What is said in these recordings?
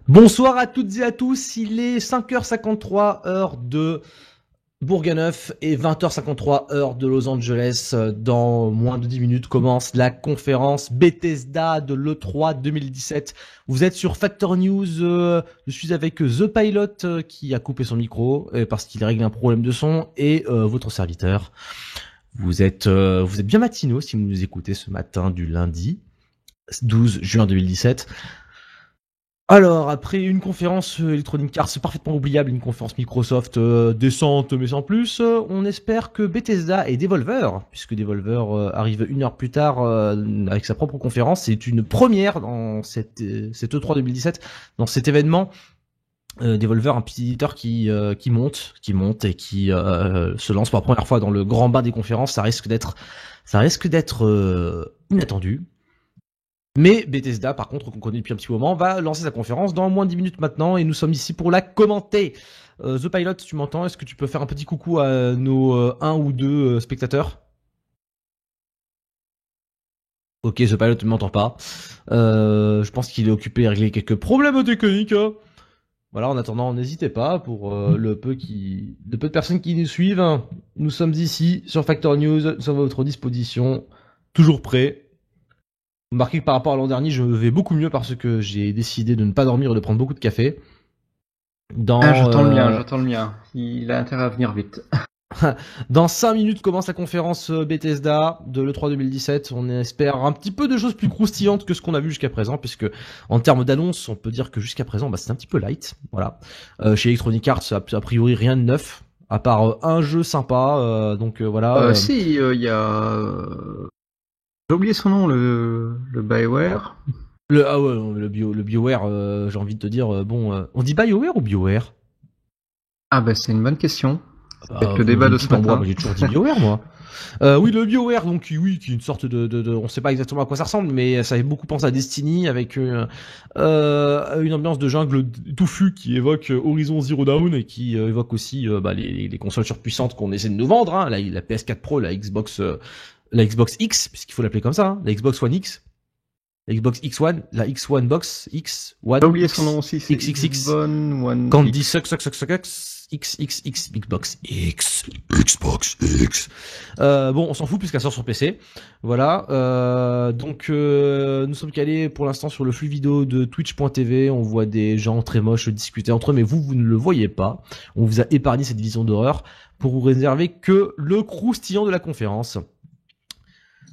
Bonsoir à toutes et à tous, il est 5h53 heure de Bourganeuf et 20h53 heure de Los Angeles. Dans moins de 10 minutes commence la conférence Bethesda de l'E3 2017. Vous êtes sur Factor News, je suis avec The Pilot qui a coupé son micro parce qu'il règle un problème de son et votre serviteur. Vous êtes bien matinaux si vous nous écoutez ce matin du lundi 12 juin 2017. Alors, après une conférence Electronic Arts parfaitement oubliable, une conférence Microsoft décente mais sans plus, on espère que Bethesda et Devolver, puisque Devolver arrive une heure plus tard avec sa propre conférence, c'est une première dans cette E3 2017, dans cet événement. Devolver, un petit éditeur qui monte et qui se lance pour la première fois dans le grand bain des conférences, ça risque d'être inattendu. Mais Bethesda, par contre, qu'on connaît depuis un petit moment, va lancer sa conférence dans moins de 10 minutes maintenant et nous sommes ici pour la commenter. The Pilot, tu m'entends? Est-ce que tu peux faire un petit coucou à nos 1 ou 2 spectateurs? Ok, The Pilot ne m'entend pas. Je pense qu'il est occupé à régler quelques problèmes techniques. Voilà, en attendant, n'hésitez pas pour le peu de personnes qui nous suivent. Nous sommes ici sur Factor News, nous sommes à votre disposition, toujours prêts. Remarquez que par rapport à l'an dernier, je vais beaucoup mieux parce que j'ai décidé de ne pas dormir et de prendre beaucoup de café. J'attends le mien. Il a intérêt à venir vite. Dans 5 minutes commence la conférence Bethesda de l'E3 2017. On espère un petit peu de choses plus croustillantes que ce qu'on a vu jusqu'à présent, puisque en termes d'annonce, on peut dire que jusqu'à présent, c'est un petit peu light. Voilà. Chez Electronic Arts, a priori rien de neuf, à part un jeu sympa. Voilà. Si, il y a... J'ai oublié son nom, le BioWare. Le BioWare, j'ai envie de te dire, on dit BioWare ou BioWare? Ah c'est une bonne question. Avec le débat de ce matin. Moi, j'ai toujours dit BioWare, moi. Oui, le BioWare, donc qui est une sorte de, on sait pas exactement à quoi ça ressemble, mais ça fait beaucoup penser à Destiny avec une ambiance de jungle touffue qui évoque Horizon Zero Dawn et qui évoque aussi les consoles surpuissantes qu'on essaie de nous vendre, hein, la PS4 Pro, la Xbox X, puisqu'il faut l'appeler comme ça, hein, la Xbox One X. La Xbox X1, la X1 Box, X1. J'ai oublié son nom aussi, c'est XXX. One Candy Suck, XXX, Xbox X, Xbox X. On s'en fout puisqu'elle sort sur PC. Voilà. Nous sommes calés pour l'instant sur le flux vidéo de Twitch.tv. On voit des gens très moches discuter entre eux, mais vous ne le voyez pas. On vous a épargné cette vision d'horreur pour vous réserver que le croustillant de la conférence.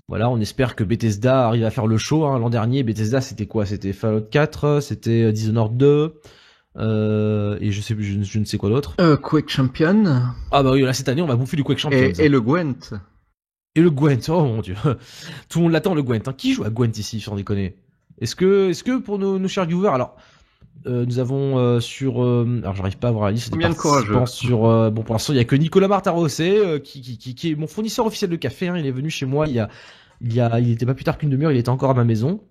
Voilà, on espère que Bethesda arrive à faire le show. Hein. L'an dernier, Bethesda, c'était quoi? C'était Fallout 4, c'était Dishonored 2, et je ne sais quoi d'autre. Quake Champion. Ah bah oui, là cette année, on va bouffer du Quake Champion. Et le Gwent. Et le Gwent, oh mon dieu. Tout le monde l'attend, le Gwent. Hein. Qui joue à Gwent ici, sans déconner? Est-ce que pour nos chers viewers, alors... nous avons alors j'arrive pas à voir la liste des participants sur pour l'instant il y a que Nicolas Martarosé qui est mon fournisseur officiel de café, hein. Il est venu chez moi il était pas plus tard qu'une demi-heure, il était encore à ma maison.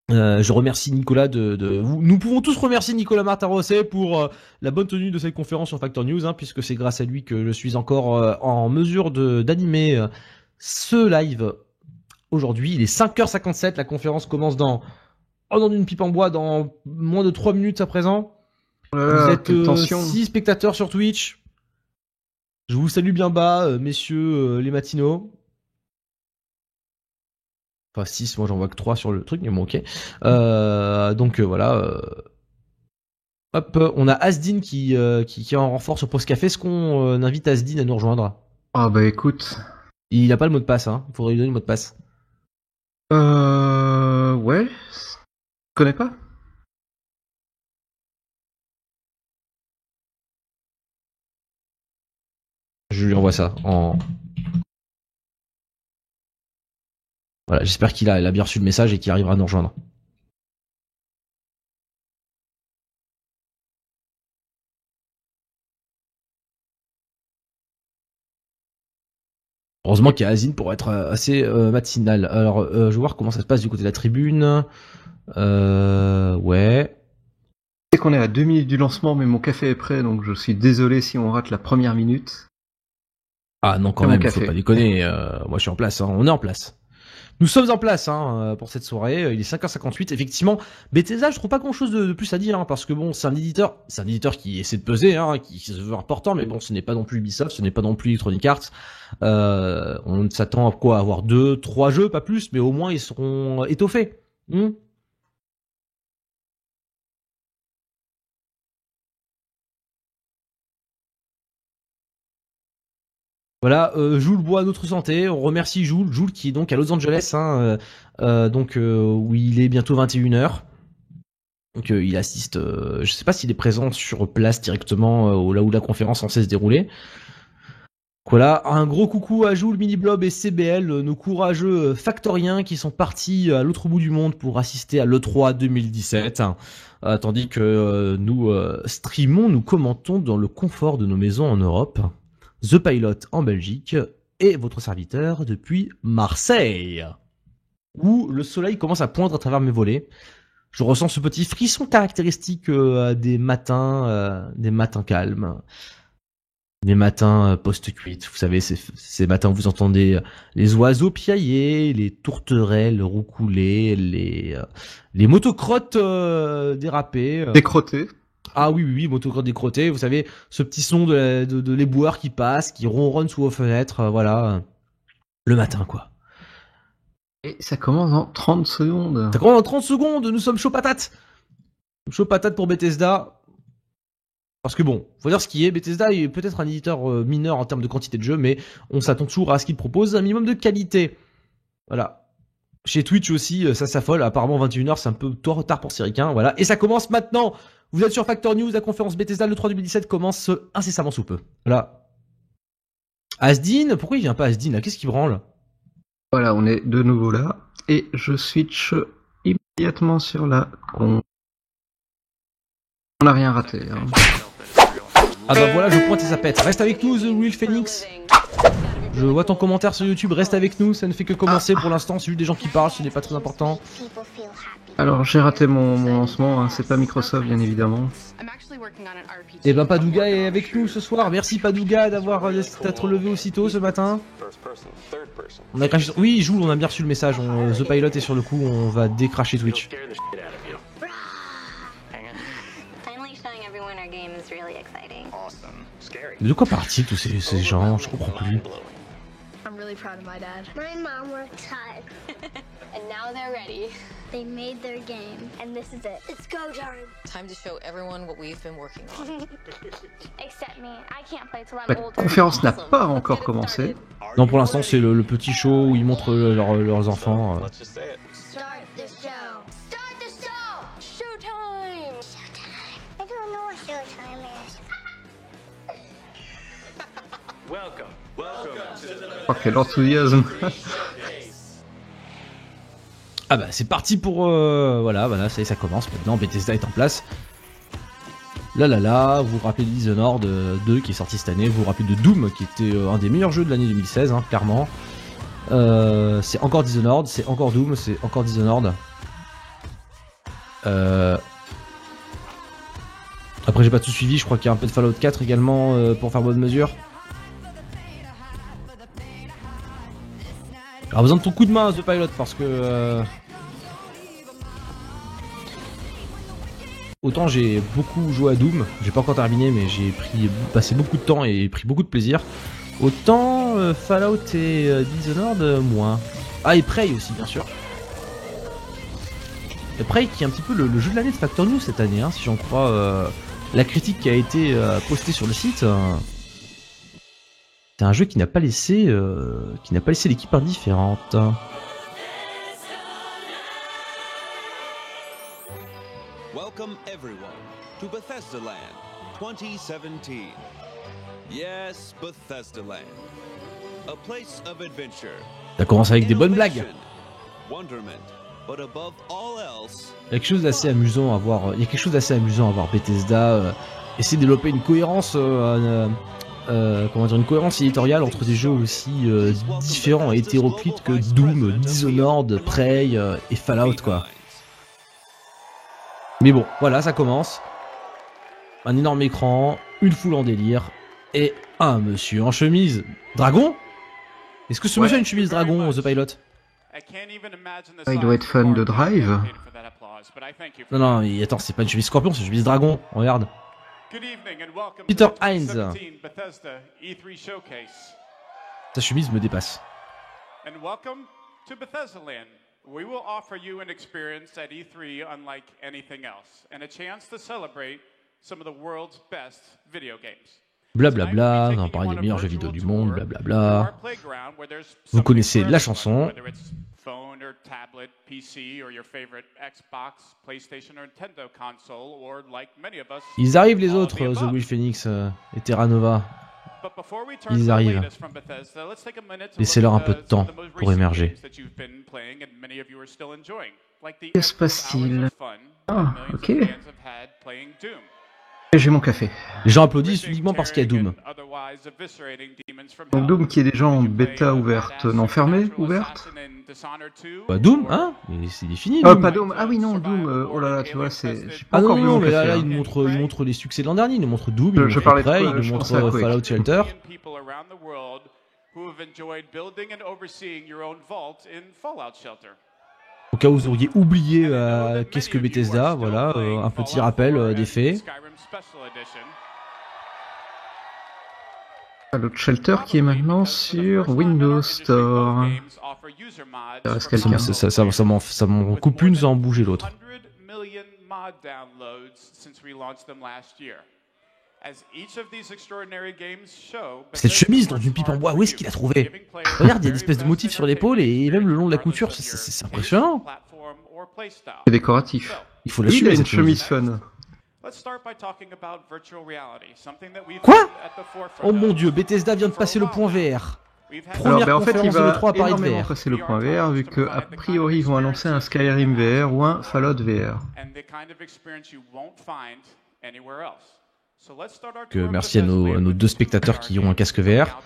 Je remercie Nicolas nous pouvons tous remercier Nicolas Martarosé pour la bonne tenue de cette conférence sur Factor News, hein, puisque c'est grâce à lui que je suis encore en mesure d'animer ce live aujourd'hui. Il est 5h57, la conférence commence dans une pipe en bois dans moins de 3 minutes à présent. Vous êtes 6 spectateurs sur Twitch. Je vous salue bien bas, messieurs les matinaux. Enfin 6, moi j'en vois que 3 sur le truc, mais bon ok. Voilà. Hop, on a Asdin qui est en renfort sur Pause Café. Est-ce qu'on invite Asdin à nous rejoindre? Ah écoute. Il a pas le mot de passe, hein. Il faudrait lui donner le mot de passe. Ouais. Je connais pas. Je lui envoie ça en... Voilà, j'espère qu'il a bien reçu le message et qu'il arrivera à nous rejoindre. Heureusement qu'il y a Azine pour être assez matinal. Alors, je vais voir comment ça se passe du côté de la tribune. Ouais. Je sais qu'on est à 2 minutes du lancement, mais mon café est prêt, donc je suis désolé si on rate la première minute. Ah non, quand même, faut pas déconner. Moi, je suis en place, hein. On est en place. Nous sommes en place pour cette soirée, il est 5h58, effectivement, Bethesda, je trouve pas grand chose de plus à dire, parce que bon, c'est un éditeur qui essaie de peser, qui se veut important, mais bon, ce n'est pas non plus Ubisoft, ce n'est pas non plus Electronic Arts, on s'attend à quoi, à avoir 2-3 jeux, pas plus, mais au moins ils seront étoffés. Voilà, Jules boit à notre santé, on remercie Jules qui est donc à Los Angeles, où il est bientôt 21h. Donc il assiste, je sais pas s'il est présent sur place directement là où la conférence est censée se dérouler. Voilà, un gros coucou à Jules, Miniblob et CBL, nos courageux factoriens qui sont partis à l'autre bout du monde pour assister à l'E3 2017, tandis que nous streamons, nous commentons dans le confort de nos maisons en Europe, The Pilot en Belgique et votre serviteur depuis Marseille, où le soleil commence à poindre à travers mes volets. Je ressens ce petit frisson caractéristique des matins calmes. Les matins post-cuite, vous savez, ces matins où vous entendez les oiseaux piailler, les tourterelles roucouler, les motocrottes déraper. Décrotter. Ah oui, motocrottes décrotter, vous savez, ce petit son de l'éboueur qui passe, qui ronronne sous vos fenêtres, voilà. Le matin, quoi. Et ça commence en 30 secondes. Ça commence en 30 secondes, nous sommes chaud patate. Chaud patate pour Bethesda. Parce que bon, faut dire ce qui est, Bethesda est peut-être un éditeur mineur en termes de quantité de jeux, mais on s'attend toujours à ce qu'il propose un minimum de qualité. Voilà. Chez Twitch aussi, ça s'affole. Apparemment 21h, c'est un peu tard pour Siricain, voilà. Et ça commence maintenant. Vous êtes sur Factor News, la conférence Bethesda, le 3 2017 commence incessamment sous peu. Voilà. Asdin, pourquoi il vient pas Asdin là? Qu'est-ce qui branle? Voilà, on est de nouveau là. Et je switch immédiatement sur la con. On n'a rien raté. Ah bah voilà, je pointe et ça pète. Reste avec nous, The Real Phoenix. Je vois ton commentaire sur YouTube, reste avec nous, ça ne fait que commencer pour l'instant, c'est juste des gens qui parlent, ce n'est pas très important. Alors j'ai raté mon lancement, c'est pas Microsoft bien évidemment. Et ben Padouga est avec nous ce soir, merci Padouga d'être levé aussitôt ce matin. On a craché... Oui, Jules, on a bien reçu le message, The Pilot est sur le coup, on va décracher Twitch. Mais de quoi partent-ils tous ces gens? Je comprends plus. I'm really proud of my dad. My mom worked hard. And now they're ready. They made their game. And this is it. It's go time. Time to show everyone what we've been working on. Except me. I can't play till I'm La older. conférence n'a pas encore commencé. Non, pour l'instant, c'est le petit show où ils montrent leurs enfants. Start the show. Start the show. Showtime. Showtime. I don't know what showtime is. Welcome. Oh quel enthousiasme. Ah bah c'est parti pour... voilà, ça y est, ça commence maintenant, Bethesda est en place. Là, vous vous rappelez de Dishonored 2 qui est sorti cette année, vous vous rappelez de Doom qui était un des meilleurs jeux de l'année 2016, clairement. C'est encore Dishonored, c'est encore Doom, c'est encore Dishonored. Après j'ai pas tout suivi, je crois qu'il y a un peu de Fallout 4 également pour faire bonne mesure. Alors besoin de ton coup de main The Pilot parce que autant j'ai beaucoup joué à Doom, j'ai pas encore terminé mais j'ai passé beaucoup de temps et pris beaucoup de plaisir. Autant Fallout et Dishonored moins. Ah et Prey aussi bien sûr. Et Prey qui est un petit peu le jeu de l'année de Factor News cette année, si j'en crois la critique qui a été postée sur le site. C'est un jeu qui n'a pas laissé l'équipe indifférente. Welcome everyone to Bethesda Land 2017. Yes, Bethesda Land. A place of adventure. Ça commence avec des bonnes blagues. Wonderment, but above all else. Il y a quelque chose d'assez amusant à voir. Il y a quelque chose d'assez amusant à voir Bethesda essayer de développer une cohérence une cohérence éditoriale entre des jeux aussi différents et hétéroclites que Doom, Dishonored, Prey et Fallout quoi. Mais bon, voilà, ça commence. Un énorme écran, une foule en délire et un monsieur en chemise dragon. Est-ce que ce monsieur a une chemise dragon, The Pilot? Il doit être fan de Drive. Non, attends, c'est pas une chemise scorpion, c'est une chemise dragon. Regarde. Peter Hines. Ta chemise me dépasse. We will offer you an experience at E3 unlike anything else, and a chance to celebrate some of the world's best video games. Blablabla, on parle des meilleurs jeux vidéo du monde, blablabla. Vous connaissez la chanson. Phone or tablet, PC or your favorite Xbox, PlayStation or Nintendo console, or like many of us. Ils arrivent les autres, The Will Phoenix et Terra Nova. Ils arrivent. Laissez-leur un peu de temps pour émerger. Que se passe-t-il? Ah, ok. J'ai mon café. Les gens applaudissent uniquement parce qu'il y a Doom. Donc Doom qui est déjà en bêta ouverte, non fermée, ouverte. Bah Doom, hein? Mais c'est défini. Pas Doom. Ah oui non Doom. Oh là là, tu vois c'est. Ah non non, mais là il nous montre les succès de l'an dernier. Il nous montre Doom, il nous montre Prey, il nous montre Fallout Shelter. Au cas où vous auriez oublié qu'est-ce que Bethesda, voilà, un petit rappel des faits. Fallout Shelter qui est maintenant sur Windows Store. Il reste quelqu'un. Ça m'en coupe une sans en bouger l'autre. Cette chemise dans une pipe en bois, où est-ce qu'il a trouvé? Regarde, il y a une espèce de motif sur l'épaule et même le long de la couture, c'est impressionnant. C'est décoratif. Il faut Oui, il l'assumer. a une cette chemise fun. Quoi? Oh mon dieu, Bethesda vient de passer le point VR. Première Alors, en fait, il conférence de va l'E3 à parler de énormément VR. passer le point VR, vu que a priori ils vont annoncer un Skyrim VR ou un Fallout VR. Que merci à nos deux spectateurs qui ont un casque VR.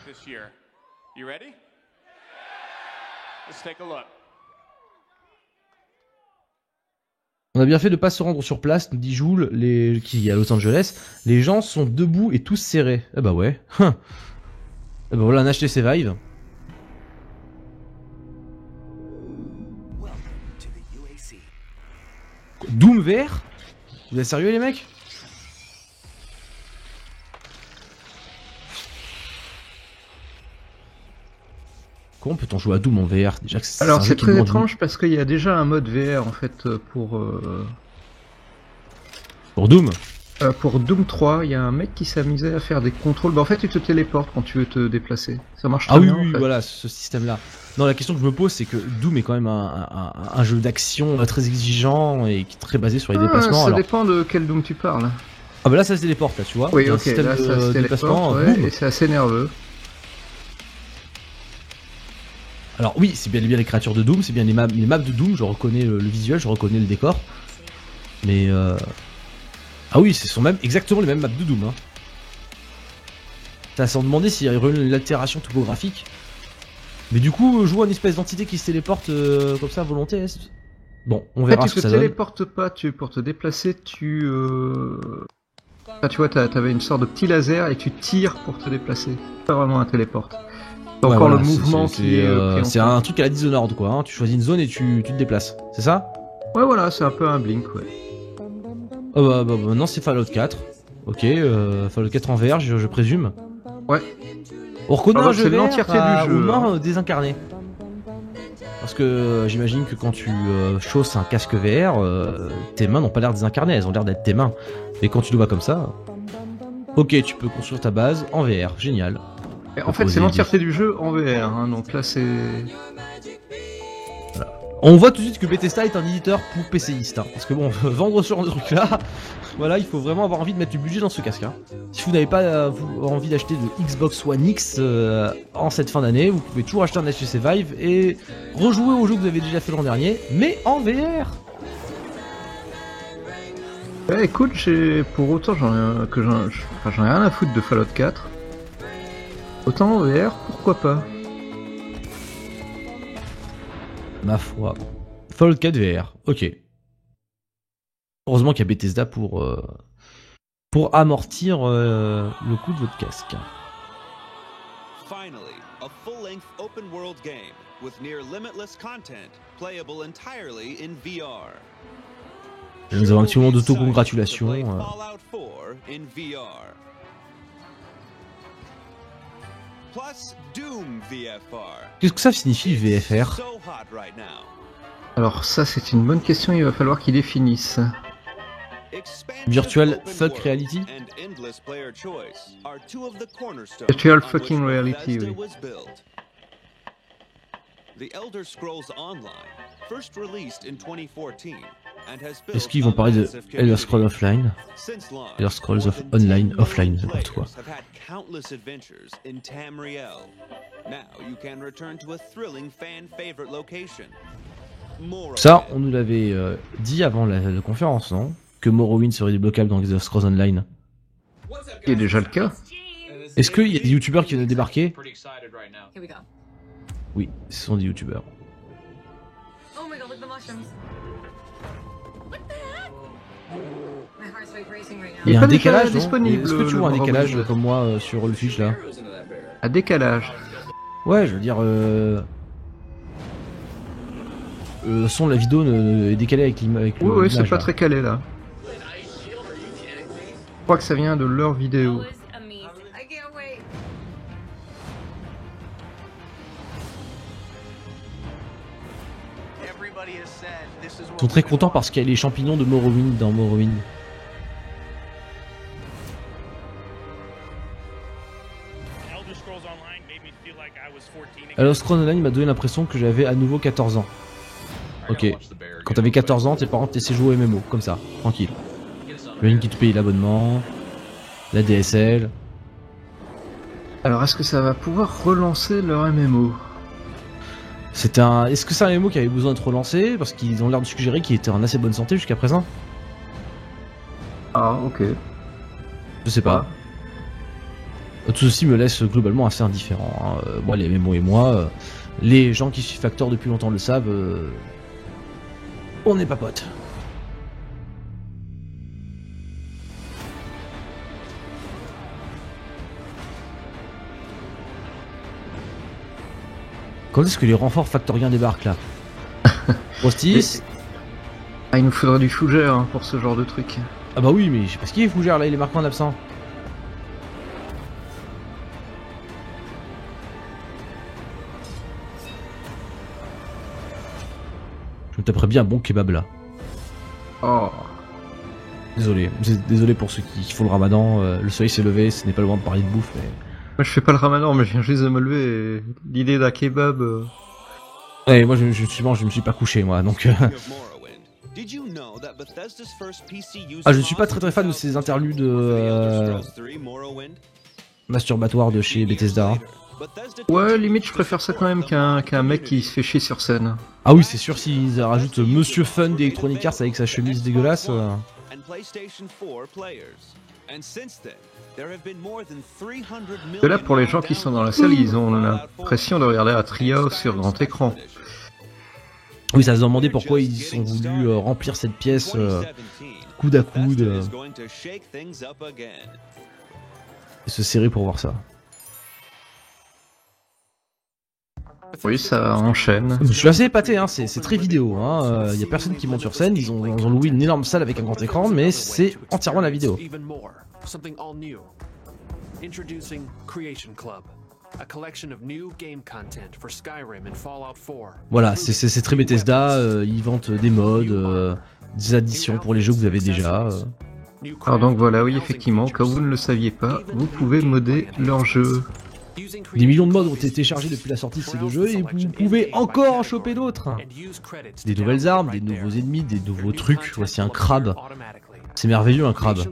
On a bien fait de pas se rendre sur place, nous dit Joule, qui est à Los Angeles. Les gens sont debout et tous serrés. Eh bah ouais. Eh bah voilà un HTC Vive. Doom VR? Vous êtes sérieux les mecs? Comment peut-on jouer à Doom en VR? Déjà que c'est Alors un jeu c'est qui très demande étrange parce qu'il y a déjà un mode VR en fait pour Doom. Pour Doom 3, il y a un mec qui s'amusait à faire des contrôles. Bah en fait, tu te téléportes quand tu veux te déplacer. Ça marche très bien. Ah oui, en fait. voilà, ce système-là. Non, la question que je me pose, c'est que Doom est quand même un jeu d'action très exigeant et qui est très basé sur les déplacements. Ça Alors... dépend de quel Doom tu parles. Ah bah là, ça se téléporte, là, tu vois. Oui, Il y a un ok, système là ça de se déplacement, téléporte, ouais, boum. et c'est assez nerveux. Alors oui, c'est bien les créatures de Doom, c'est bien les maps de Doom, je reconnais le visuel, je reconnais le décor. Mais ah oui, ce sont même exactement les mêmes maps de Doom. Hein. Ça sans demander s'il y a une altération topographique. Mais du coup, je vois une espèce d'entité qui se téléporte comme ça à volonté. Bon, on verra ce que ça donne. Tu te téléportes pas, pour te déplacer, tu vois, t'avais une sorte de petit laser et tu tires pour te déplacer. Pas vraiment un téléporte. C'est encore le mouvement qui est... C'est un truc à la Dishonored, quoi. Hein. Tu choisis une zone et tu te déplaces. C'est ça? Ouais, voilà, c'est un peu un Blink, ouais. Oh bah, non, c'est Fallout 4. Ok, Fallout 4 en VR, je présume. Ouais. On reconnaît un jeu VR l'entièreté du jeu, aux mains désincarnées. Parce que j'imagine que quand tu chausses un casque VR, tes mains n'ont pas l'air désincarnées, elles ont l'air d'être tes mains. Et quand tu le vois comme ça... Ok, tu peux construire ta base en VR, génial. Et en fait, c'est l'entièreté du jeu en VR, hein, donc là c'est... Voilà. On voit tout de suite que Bethesda est un éditeur pour PCistes, hein, parce que bon, vendre ce genre de truc là, voilà, il faut vraiment avoir envie de mettre du budget dans ce casque. Hein. Si vous n'avez pas envie d'acheter de Xbox One X en cette fin d'année, vous pouvez toujours acheter un HTC Vive et rejouer au jeu que vous avez déjà fait l'an dernier, mais en VR. Ouais, écoute, pour autant j'en ai rien à foutre de Fallout 4. Autant en VR, pourquoi pas? Ma foi. Fallout 4 VR, ok. Heureusement qu'il y a Bethesda pour amortir le coût de votre casque. Finally, a full full-length open-world game with near limitless content playable entirely in VR. Nous avons un petit moment d'autocongratulation. Fallout 4 in VR. Plus Doom VFR. Qu'est-ce que ça signifie VFR? So hot right now. Alors ça c'est une bonne question, il va falloir qu'ils définissent. Virtual Fuck Reality? Virtual Fucking Reality, oui. Est-ce qu'ils vont parler de Elder Scrolls Offline? Elder Scrolls Online, Offline, n'importe quoi. Ça, on nous l'avait dit avant la conférence, non? Que Morrowind serait débloquable dans Elder Scrolls Online. C'est déjà le cas. Est-ce qu'il y a des youtubeurs qui viennent de débarquer? Oui, ce sont des youtubeurs. Il y a un décalage disponible. Est-ce que tu vois un décalage comme moi sur le Twitch là? Un décalage. Ouais, je veux dire, le son de la vidéo est décalé avec l'image. Oui, c'est pas très calé là. Je crois que ça vient de leur vidéo. Ils sont très contents parce qu'il y a les champignons de Morrowind dans Morrowind. Elder Scrolls Online m'a donné l'impression que j'avais à nouveau 14 ans. Ok. Quand t'avais 14 ans, tes parents te laissaient jouer au MMO, comme ça, tranquille. Le ligne qui te paye l'abonnement, la DSL. Alors est-ce que ça va pouvoir relancer leur MMO? Est-ce que c'est un MMO qui avait besoin d'être relancé? Parce qu'ils ont l'air de suggérer qu'il était en assez bonne santé jusqu'à présent. Ah, ok. Je sais pas. Tout ceci me laisse globalement assez indifférent. Hein. Moi, les MMO et moi, les gens qui suivent Factor depuis longtemps le savent, on n'est pas potes. Quand est-ce que les renforts factoriens débarquent là? Postis? Ah, il nous faudra du fougère hein, pour ce genre de truc. Ah bah oui, mais je sais pas ce qu'il est fougère là, il est marqué en absent. Je me taperais bien un bon kebab là. Oh. Désolé pour ceux qui font le ramadan, le soleil s'est levé, ce n'est pas le moment de parler de bouffe mais... Moi je fais pas le ramadan mais je viens juste de me lever et l'idée d'un kebab... Ouais, moi je me suis pas couché moi donc... Ah, je suis pas très fan de ces interludes masturbatoires de chez Bethesda. Ouais, limite je préfère ça quand même qu'un mec qui se fait chier sur scène. Ah oui, c'est sûr, s'ils rajoutent Monsieur Fun d'Electronic Arts avec sa chemise dégueulasse... Et là, pour les gens qui sont dans la salle, ils ont l'impression de regarder un trio sur grand écran. Oui, ça se demandait pourquoi ils ont voulu remplir cette pièce coude à coude. Et se serrer pour voir ça. Oui, ça enchaîne. Je suis assez épaté, hein, c'est très vidéo. Hein. Y a personne qui monte sur scène, ils ont loué une énorme salle avec un grand écran, mais c'est entièrement la vidéo. Introducing Creation Club, a collection of new game content for Skyrim and Fallout 4. Voilà, c'est très Bethesda, ils vendent des mods, des additions pour les jeux que vous avez déjà. Alors donc voilà, oui effectivement, quand vous ne le saviez pas, vous pouvez modder leur jeu. Des millions de mods ont été téléchargés depuis la sortie de ces deux jeux et vous pouvez encore en choper d'autres. Des nouvelles armes, des nouveaux ennemis, des nouveaux trucs. Voici un crabe. C'est merveilleux un crabe. En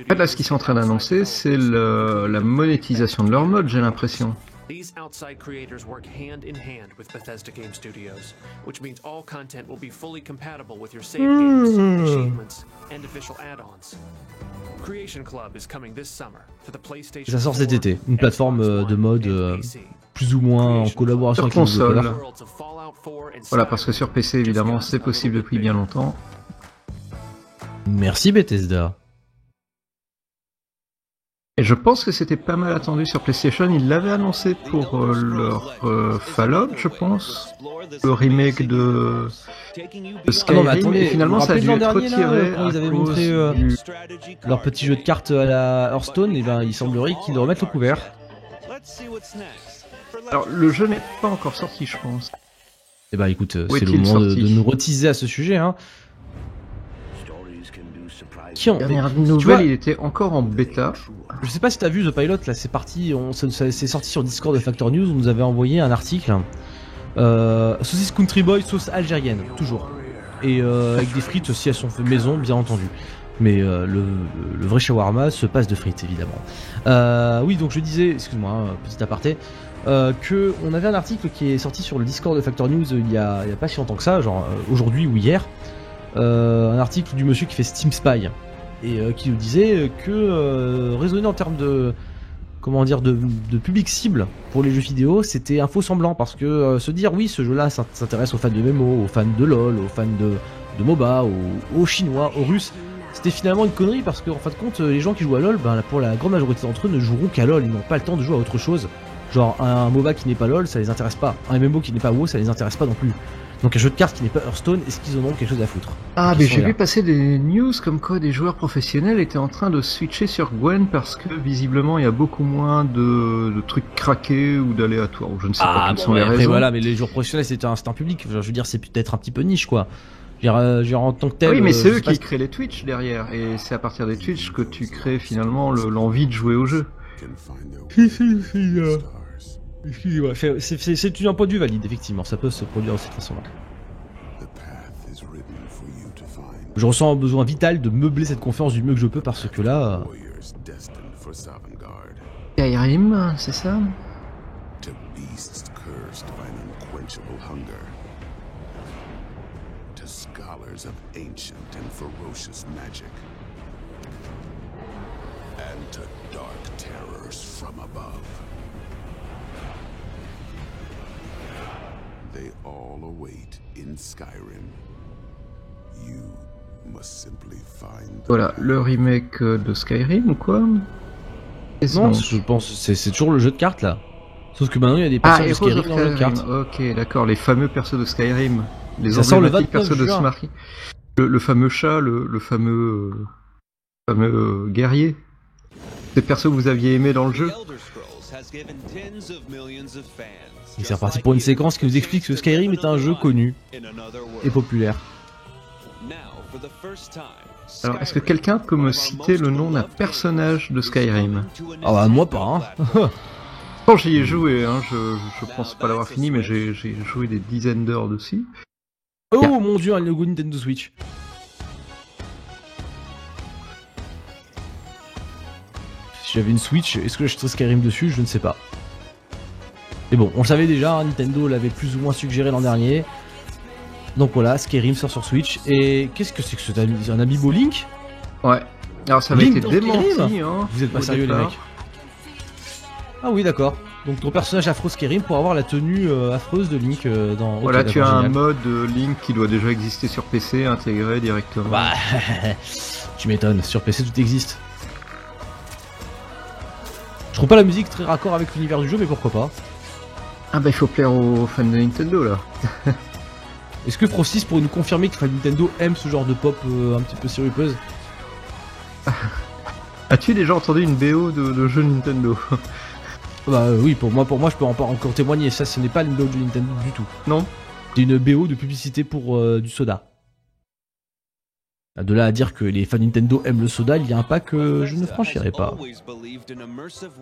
fait là ce qu'ils sont en train d'annoncer c'est la monétisation de leur mode, j'ai l'impression. These outside creators work hand in hand with Bethesda Game Studios, which means all content will be fully compatible with your save games, achievements, and official add-ons. Creation Club is coming this summer to the PlayStation. Ça sort cet été, une plateforme de mode plus ou moins en collaboration avec les console. Voilà, parce que sur PC évidemment c'est possible depuis bien longtemps. Merci Bethesda. Et je pense que c'était pas mal attendu sur PlayStation. Ils l'avaient annoncé pour leur Fallout, je pense. Le remake de Skyrim. mais attendez, et finalement, ça a dû être dernier, retiré là, quand à ils avaient cause montré du... leur petit jeu de cartes à la Hearthstone, et ben il semblerait qu'ils le remettent au couvert. Alors, le jeu n'est pas encore sorti, je pense. Et ben écoute, Où c'est le est-il moment de sorti nous reteaser à ce sujet. Hein. Dernière Tu nouvelle, vois, il était encore en bêta. je sais pas si t'as vu The Pilot, là c'est parti, c'est sorti sur Discord de Factor News, on nous avait envoyé un article. Saucisse Country Boy, sauce algérienne, toujours. Et avec des frites si elles sont faites maison, bien entendu. Mais le vrai shawarma se passe de frites, évidemment. Oui, donc je disais, excuse-moi, petit aparté, que on avait un article qui est sorti sur le Discord de Factor News il y a pas si longtemps que ça, genre aujourd'hui ou hier. Un article du monsieur qui fait Steam Spy et qui nous disait que raisonner en termes de comment dire de public cible pour les jeux vidéo, c'était un faux semblant parce que se dire oui ce jeu-là s'intéresse aux fans de MMO, aux fans de LoL, aux fans de MOBA, aux Chinois, aux Russes, c'était finalement une connerie parce qu'en fin de compte les gens qui jouent à LoL, ben, pour la grande majorité d'entre eux ne joueront qu'à LoL, ils n'ont pas le temps de jouer à autre chose. Genre un MOBA qui n'est pas LoL, ça les intéresse pas. Un MMO qui n'est pas WoW, ça les intéresse pas non plus. Donc un jeu de cartes qui n'est pas Hearthstone, est-ce qu'ils en ont quelque chose à foutre? Ah, mais j'ai vu passer des news comme quoi des joueurs professionnels étaient en train de switcher sur Gwen parce que visiblement il y a beaucoup moins de trucs craqués ou d'aléatoires. Je ne sais pas quelles sont les après, raisons. voilà, mais les joueurs professionnels c'est un public. Je veux dire, c'est peut-être un petit peu niche quoi. Je veux dire, en tant que tel. Ah oui, mais c'est je eux sais pas qui créent les Twitch derrière, et c'est à partir des Twitch que tu crées finalement l'envie de jouer au jeu. Excusez-moi, c'est un point de vue valide, effectivement, ça peut se produire de cette façon-là. Je ressens un besoin vital de meubler cette conférence du mieux que je peux parce que là... Skyrim, c'est ça? They all await in Skyrim. You must simply find. Voilà, le remake de Skyrim ou quoi? Non, je pense c'est toujours le jeu de cartes là. Sauf que maintenant il y a des personnes de Skyrim dans le jeu de cartes. Ok, d'accord, les fameux persos de Skyrim. Les ça sort le emblématiques 29 persos de juin. Smarty. Le fameux chat, le fameux guerrier. Ces persos que vous aviez aimés dans le jeu. Et c'est reparti pour une séquence qui nous explique que Skyrim est un jeu connu et populaire. Alors, est-ce que quelqu'un peut me citer le nom d'un personnage de Skyrim? Ah bah moi pas, hein. Quand j'y ai joué, hein, je pense pas l'avoir fini, mais j'ai joué des dizaines d'heures dessus. Oh mon dieu, un logo Nintendo Switch. Si j'avais une Switch, est-ce que j'achèterais Skyrim dessus? Je ne sais pas. Mais bon, on le savait déjà, hein, Nintendo l'avait plus ou moins suggéré l'an dernier. Donc voilà, Skyrim sort sur Switch. Et qu'est-ce que c'est que c'est un amiibo Link? Ouais. Alors ça avait Link été dans démenti, Skyrim hein. Vous êtes pas au sérieux les départ. mecs? Ah oui d'accord. Donc ton personnage affreux Skyrim pour avoir la tenue affreuse de Link dans... Voilà, Ok, tu as d'accord, un génial. mode Link qui doit déjà exister sur PC, intégré directement. Bah, tu m'étonnes, sur PC tout existe. Je trouve pas la musique très raccord avec l'univers du jeu, mais pourquoi pas. Ah bah il faut plaire aux fans de Nintendo là. Est-ce que Frostis pourrait nous confirmer que Nintendo aime ce genre de pop un petit peu sirupeuse? As-tu déjà entendu une BO de jeu Nintendo? Bah oui, pour moi je peux encore témoigner, ça ce n'est pas une BO de Nintendo du tout. Non. C'est une BO de publicité pour du soda. De là à dire que les fans Nintendo aiment le soda, il y a un pas que je ne franchirai pas.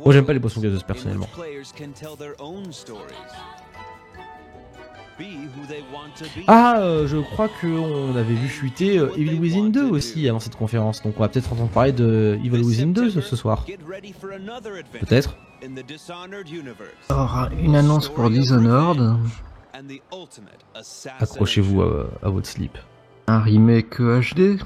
Moi j'aime pas les boissons gazeuses personnellement. Ah, je crois qu'on avait vu fuiter Evil Within 2 aussi avant cette conférence, donc on va peut-être entendre parler de Evil Within 2 ce soir. Peut-être. Alors, une annonce pour Dishonored. Accrochez-vous à votre slip. Un remake HD.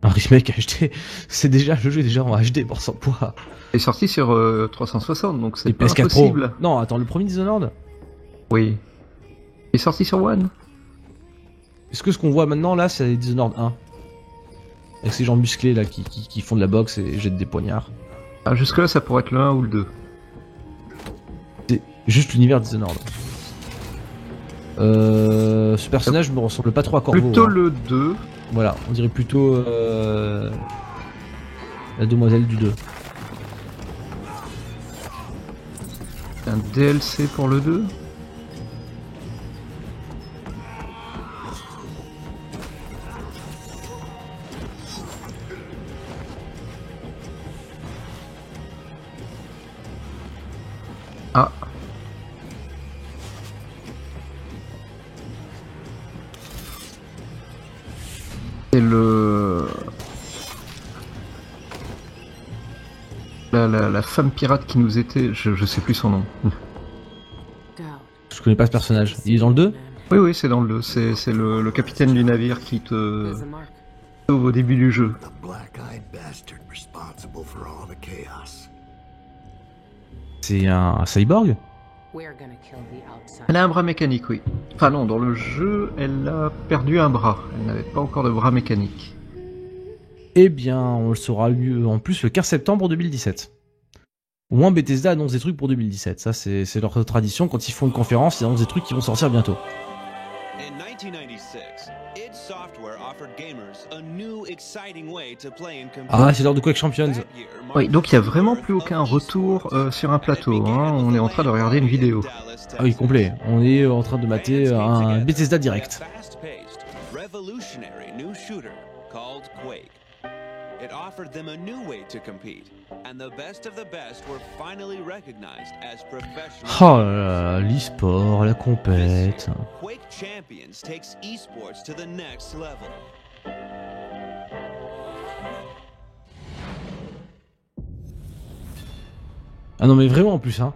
Un remake HD, c'est déjà, le jeu est déjà en HD pour son poids. Il est sorti sur 360, donc c'est Et pas PS4 Pro. impossible. Non, attends, le premier Dishonored? Oui. Il est sorti sur One. Est-ce que ce qu'on voit maintenant là, c'est Dishonored 1? avec ces gens musclés là qui font de la boxe et jettent des poignards. Ah, jusque là, ça pourrait être le 1 ou le 2. C'est juste l'univers Dishonored. Ce personnage me ressemble pas trop à Corvo. Plutôt le 2. Voilà, on dirait plutôt la demoiselle du 2. Un DLC pour le 2. Ah. C'est le... La femme pirate qui nous était... Je sais plus son nom. Je connais pas ce personnage. Il est dans le 2 ? Oui, oui, c'est dans le 2. C'est le capitaine du navire qui te sauve au début du jeu. C'est un cyborg ? Elle a un bras mécanique, oui. Enfin non, dans le jeu, elle a perdu un bras. Elle n'avait pas encore de bras mécanique. Eh bien, on le saura en plus le 15 septembre 2017. Au moins Bethesda annonce des trucs pour 2017. Ça, c'est leur tradition. Quand ils font une conférence, ils annoncent des trucs qui vont sortir bientôt. In 1996, id Software offered gamers a new exciting way to play and compete. Ah, c'est l'heure de Quake Champions. Oui, donc il n'y a vraiment plus aucun retour sur un plateau. Hein. On est en train de regarder une vidéo. Ah oui, complet. On est en train de mater un Bethesda direct. Revolutionary new shooter called Quake. It offered them a new way to compete, and the best of the best were finally recognized as professional. Oh là là, l'e-sport, la compète. Quake Champions takes esports to the next level. Ah non mais vraiment en plus hein.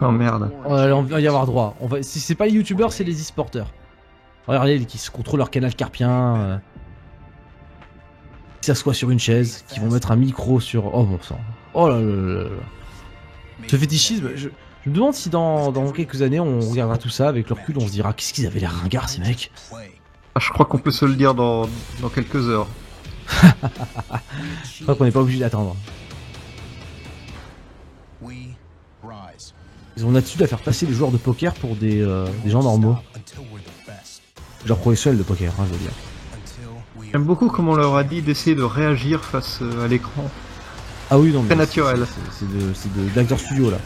Oh merde. On va y avoir droit. Si c'est pas les youtubeurs, c'est les e-sporteurs. Regardez, qui se contrôlent leur canal carpien. Qui s'assoient sur une chaise, qui vont mettre un micro sur... Oh bon sang. Oh là là là là. Ce fétichisme, je me demande si dans quelques années on regardera tout ça avec le recul, on se dira qu'est-ce qu'ils avaient l'air ringards ces mecs. Ah, je crois qu'on peut se le dire dans quelques heures. Je crois qu'on n'est pas obligé d'attendre. Ils ont l'habitude à faire passer les joueurs de poker pour des gens normaux. Genre professionnels de poker, hein, je veux dire. J'aime beaucoup comme on leur a dit d'essayer de réagir face à l'écran. Ah oui, non mais c'est naturel. C'est de l'acteur studio là.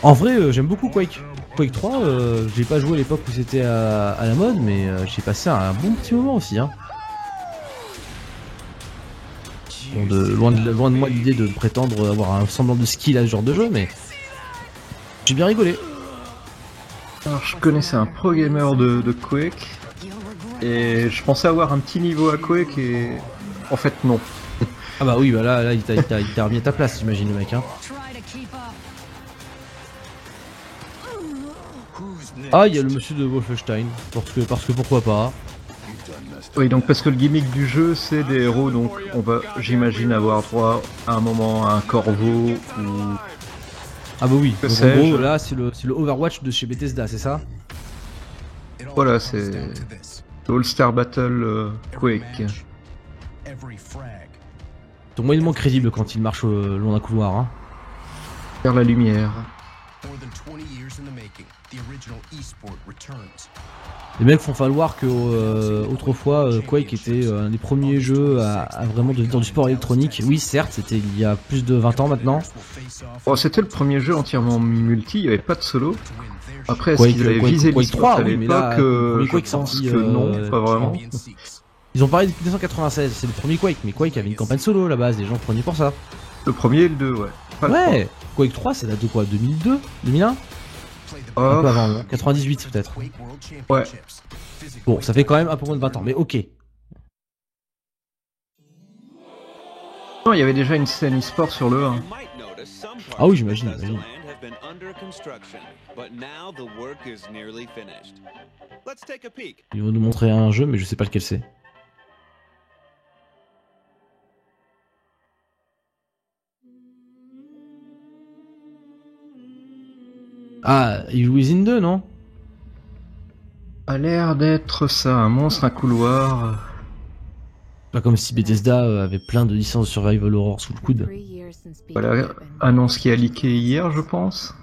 En vrai, j'aime beaucoup Quake. Quake 3, j'ai pas joué à l'époque où c'était à la mode, mais j'ai passé un bon petit moment aussi. Hein. Bon, loin de moi l'idée de prétendre avoir un semblant de skill à ce genre de jeu, mais j'ai bien rigolé. Alors, je connaissais un pro gamer de Quake, et je pensais avoir un petit niveau à Quake, et en fait non. Ah bah oui, bah là il t'a remis à ta place, j'imagine le mec. Hein. Ah, il y a le monsieur de Wolfenstein, parce que pourquoi pas. Oui, donc parce que le gimmick du jeu c'est des héros, donc on va, j'imagine, avoir droit à un moment à un corbeau ou... Ah bah oui, donc en gros là c'est le Overwatch de chez Bethesda, c'est ça? Voilà, c'est All-Star Battle Quake. C'est moyennement crédible quand il marche le long d'un couloir. Hein. Vers la lumière. Les mecs font falloir que autrefois Quake était un des premiers jeux à vraiment devenir du sport électronique. Oui certes, c'était il y a plus de 20 ans maintenant. Oh, c'était le premier jeu entièrement multi, il n'y avait pas de solo. Après, est-ce qu'ils avaient visé l'e-sport à l'époque? Je pense que non, pas vraiment. Ils ont parlé de 1996, c'est le premier Quake, mais Quake avait une campagne solo à la base, les gens prenaient pour ça. Le premier et le 2, ouais. Pas ouais, Quake 3 ça date de quoi? 2002? 2001? Oh. Un peu avant, non 98 peut-être. Ouais. Bon, ça fait quand même un peu moins de 20 ans, mais ok. Non, il y avait déjà une scène e-sport sur le 1. Ah oui, j'imagine. Ils vont nous montrer un jeu, mais je sais pas lequel c'est. Ah, Evil Within 2, non? A l'air d'être ça, un monstre, un couloir. Pas comme si Bethesda avait plein de licences de survival horror sous le coude. Voilà, annonce qui a leaké hier, je pense.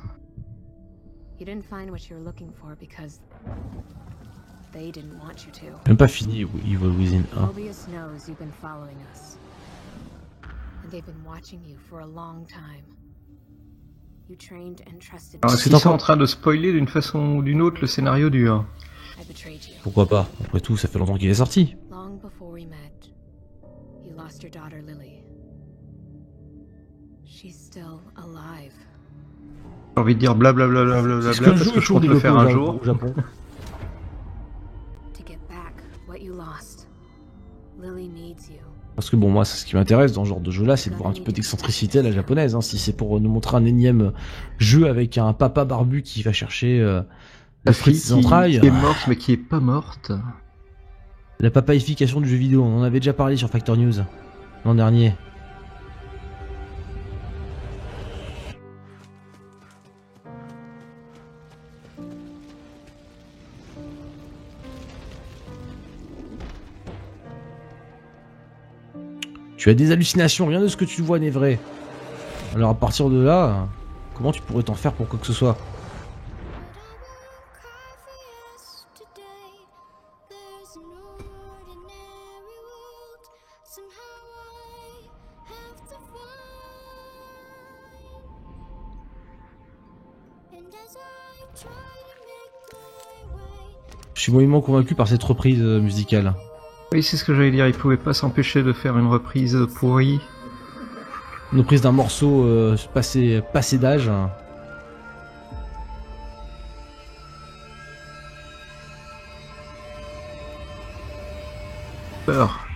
Même pas fini Evil Within 1. Alors, est-ce que tu es en train de spoiler d'une façon ou d'une autre le scénario du 1? Pourquoi pas? Après tout, ça fait longtemps qu'il est sorti. J'ai envie de dire blablabla parce que je compte le faire un jour. Au Japon. Parce que bon, moi, c'est ce qui m'intéresse dans ce genre de jeu-là, c'est de voir un petit peu d'excentricité à la japonaise. Hein. Si c'est pour nous montrer un énième jeu avec un papa barbu qui va chercher la fille qui est morte mais qui est pas morte. La papaification du jeu vidéo, on en avait déjà parlé sur Factor News l'an dernier. Tu as des hallucinations, rien de ce que tu vois n'est vrai. Alors à partir de là, comment tu pourrais t'en faire pour quoi que ce soit? Je suis moyennement convaincu par cette reprise musicale. Oui, c'est ce que j'allais dire, il pouvait pas s'empêcher de faire une reprise pourrie. Une reprise d'un morceau passé d'âge. Peur.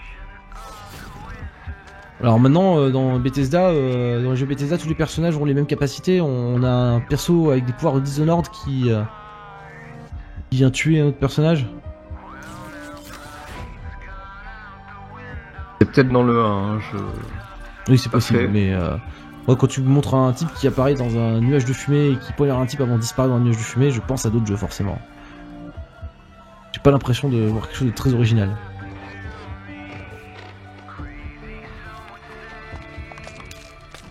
Alors maintenant, dans Bethesda, dans les jeux Bethesda, tous les personnages ont les mêmes capacités. On a un perso avec des pouvoirs de Dishonored qui vient tuer un autre personnage. C'est peut-être dans le 1, hein, Oui, c'est possible, mais moi, quand tu montres un type qui apparaît dans un nuage de fumée et qui poignarde un type avant de disparaître dans un nuage de fumée, je pense à d'autres jeux forcément. J'ai pas l'impression de voir quelque chose de très original.